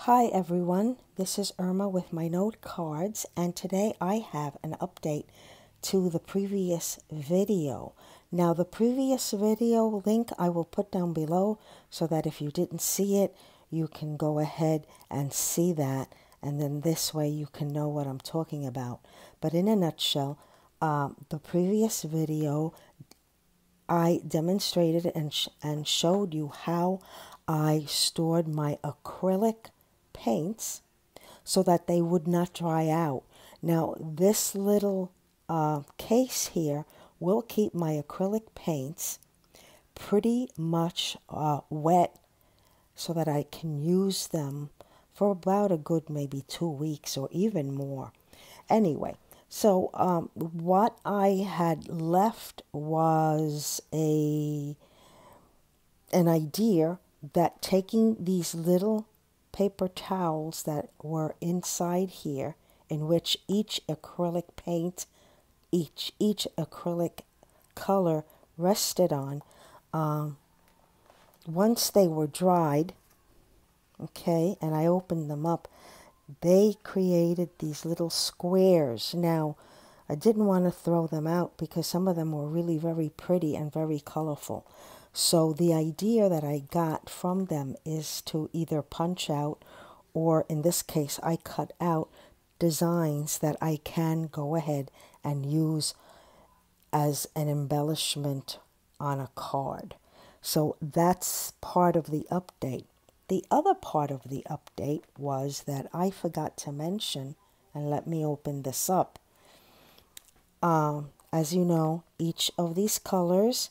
Hi everyone, this is Irma with my note cards, and today I have an update to the previous video. Now the previous video link I will put down below so that if you didn't see it, you can go ahead and see that, and then this way you can know what I'm talking about. But in a nutshell, the previous video I demonstrated and showed you how I stored my acrylic paints so that they would not dry out. Now this little case here will keep my acrylic paints pretty much wet so that I can use them for about a good maybe 2 weeks or even more. Anyway, so what I had left was an idea that taking these little paper towels that were inside here, in which each acrylic paint, each acrylic color rested on, once they were dried, okay, and I opened them up, they created these little squares. Now, I didn't want to throw them out because some of them were really very pretty and very colorful. So the idea that I got from them is to either punch out, or in this case, I cut out designs that I can go ahead and use as an embellishment on a card. So that's part of the update. The other part of the update was that I forgot to mention, and let me open this up. As you know, each of these colors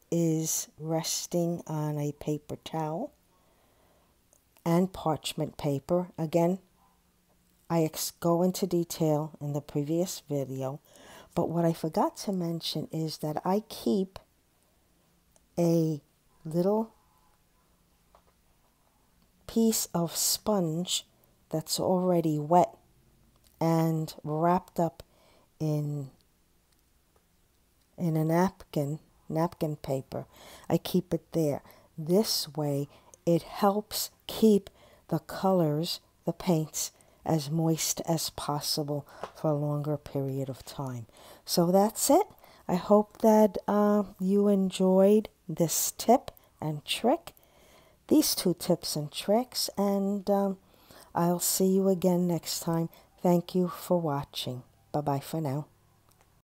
is resting on a paper towel and parchment paper. Again, I go into detail in the previous video, but what I forgot to mention is that I keep a little piece of sponge that's already wet and wrapped up in a napkin paper. I keep it there. This way it helps keep the colors, the paints, as moist as possible for a longer period of time. So that's it. I hope that you enjoyed this tip and trick, these two tips and tricks, and I'll see you again next time. Thank you for watching. Bye-bye for now.